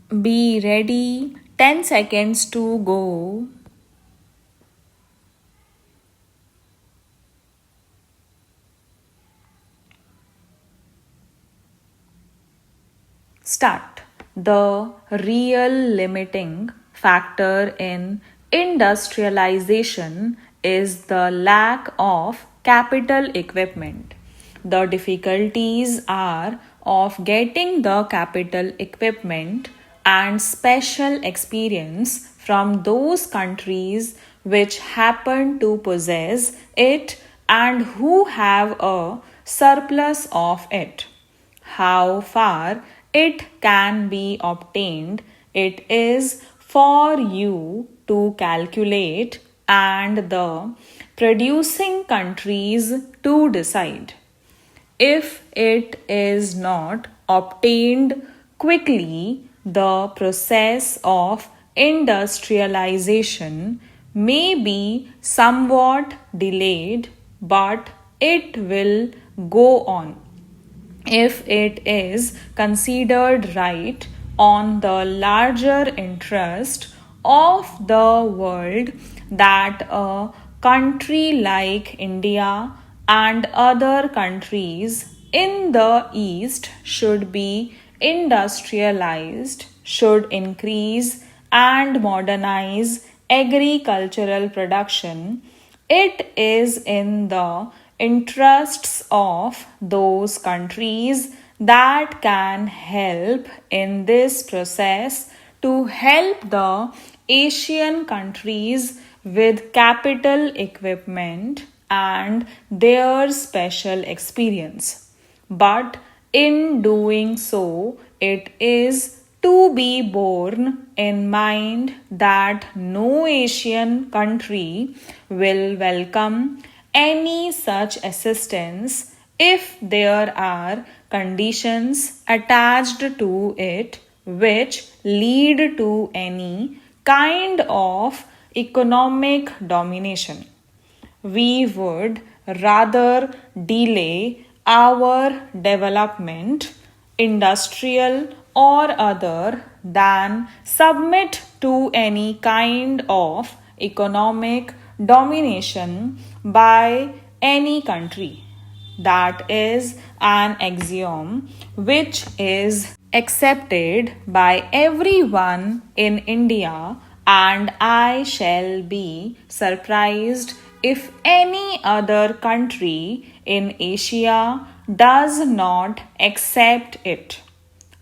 Be ready. 10 seconds to go. Start. The real limiting factor in industrialization is the lack of capital equipment. The difficulties are of getting the capital equipment and special experience from those countries which happen to possess it and who have a surplus of it. How far it can be obtained, it is for you to calculate and the producing countries to decide. If it is not obtained quickly, the process of industrialization may be somewhat delayed, but it will go on if it is considered right on the larger interest of the world that a country like India and other countries in the East should be industrialized, should increase and modernize agricultural production. It is in the interests of those countries that can help in this process to help the Asian countries with capital equipment and their special experience. But in doing so, it is to be borne in mind that no Asian country will welcome any such assistance if there are conditions attached to it which lead to any kind of economic domination. We would rather delay our development, industrial or other, than submit to any kind of economic domination by any country. That is an axiom which is accepted by everyone in India, and I shall be surprised if any other country in Asia does not accept it.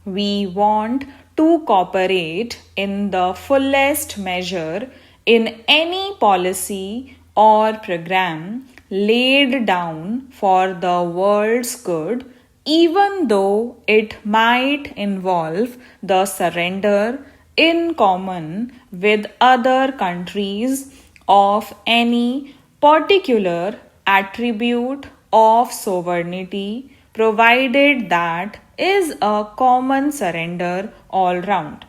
We want to cooperate in the fullest measure in any policy or program laid down for the world's good, even though it might involve the surrender in common with other countries of any particular attribute of sovereignty, provided that is a common surrender all round.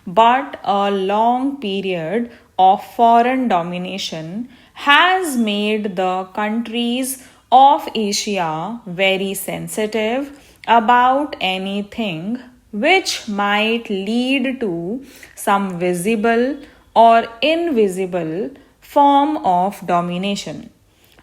But a long period of foreign domination has made the countries of Asia very sensitive about anything which might lead to some visible or invisible form of domination.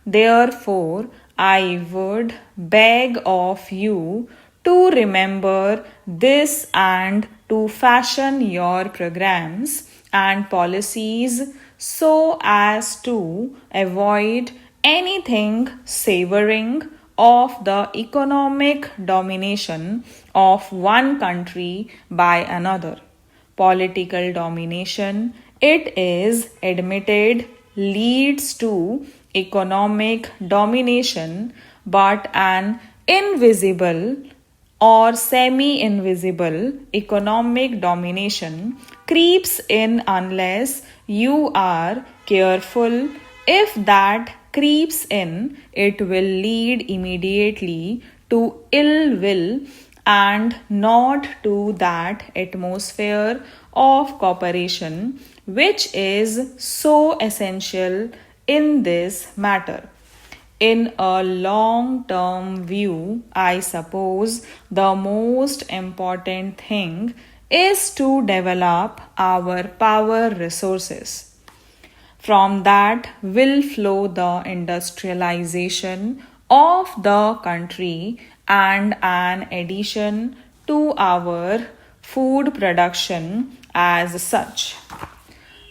Therefore, I would beg of you to remember this and to fashion your programs and policies so as to avoid anything savoring of the economic domination of one country by another. Political domination, it is admitted, leads to economic domination, but an invisible or semi invisible economic domination creeps in unless you are careful. If that creeps in, it will lead immediately to ill will and not to that atmosphere of cooperation which is so essential in this matter. In a long term view, I suppose the most important thing is to develop our power resources. From that will flow the industrialization of the country and an addition to our food production as such.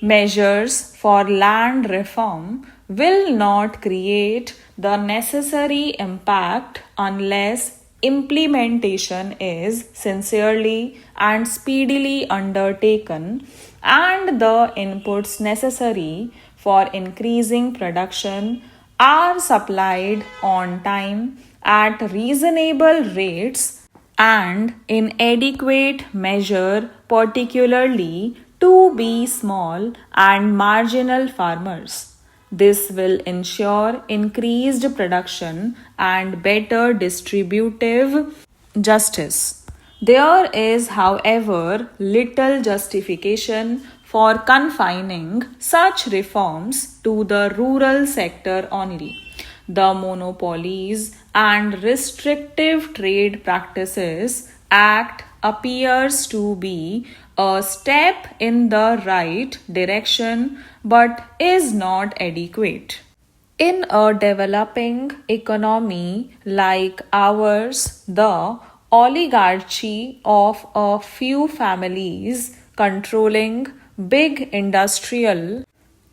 Measures for land reform will not create the necessary impact unless implementation is sincerely and speedily undertaken and the inputs necessary for increasing production are supplied on time at reasonable rates and in adequate measure, particularly to be small and marginal farmers. This will ensure increased production and better distributive justice. There is, however, little justification for confining such reforms to the rural sector only. The Monopolies and Restrictive Trade Practices Act appears to be a step in the right direction but is not adequate. In a developing economy like ours, the oligarchy of a few families controlling big industrial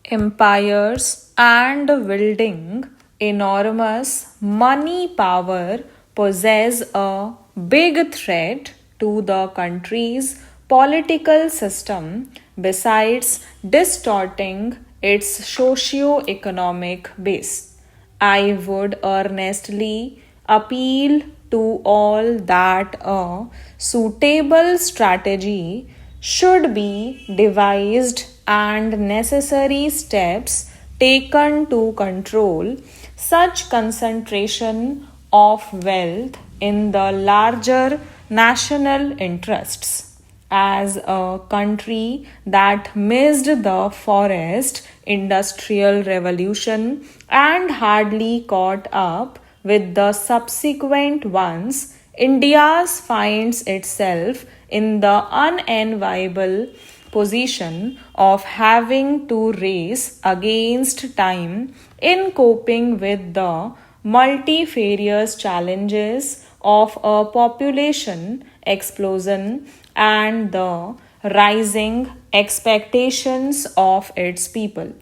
empires and wielding enormous money power poses a big threat to the country's political system besides distorting its socio-economic base. I would earnestly appeal to all that a suitable strategy should be devised and necessary steps taken to control such concentration of wealth in the larger national interests. As a country that missed the forest industrial revolution and hardly caught up with the subsequent ones, India finds itself in the unenviable position of having to race against time in coping with the multifarious challenges of a population explosion and the rising expectations of its people.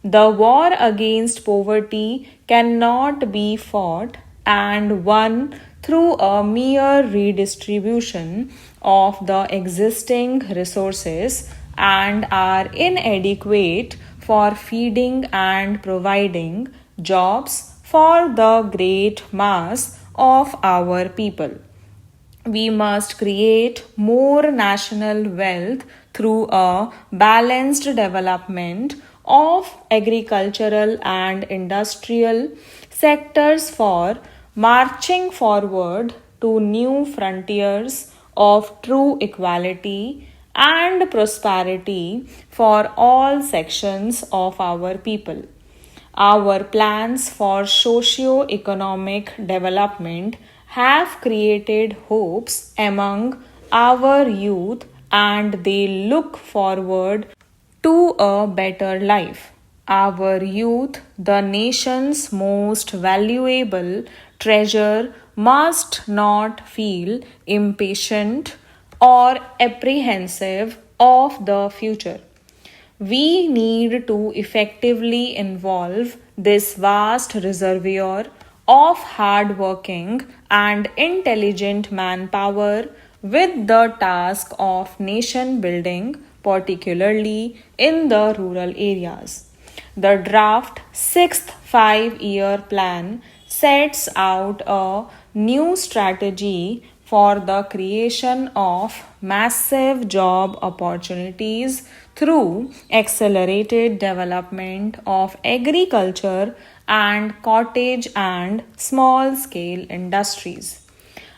The war against poverty cannot be fought and won through a mere redistribution of the existing resources and are inadequate for feeding and providing jobs for the great mass of our people. We must create more national wealth through a balanced development of agricultural and industrial sectors for marching forward to new frontiers of true equality and prosperity for all sections of our people. Our plans for socio-economic development have created hopes among our youth and they look forward to a better life. Our youth, the nation's most valuable treasure, must not feel impatient or apprehensive of the future. We need to effectively involve this vast reservoir of hardworking and intelligent manpower with the task of nation building, particularly in the rural areas. The draft sixth 5 year plan sets out a new strategy for the creation of massive job opportunities through accelerated development of agriculture and cottage and small scale industries.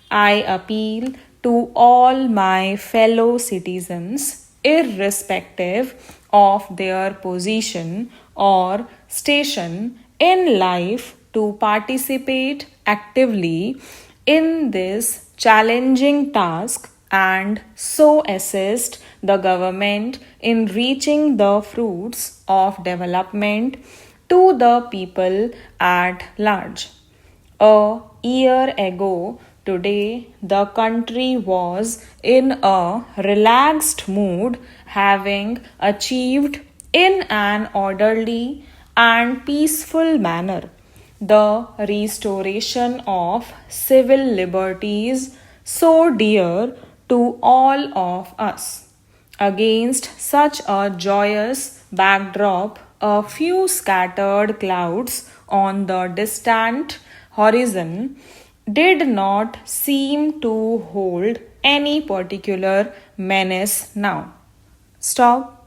I appeal to all my fellow citizens, irrespective of their position or station in life, to participate actively in this challenging task and so assist the government in reaching the fruits of development to the people at large. A year ago, today, the country was in a relaxed mood, having achieved in an orderly and peaceful manner the restoration of civil liberties so dear to all of us. Against such a joyous backdrop, a few scattered clouds on the distant horizon did not seem to hold any particular menace now. Stop.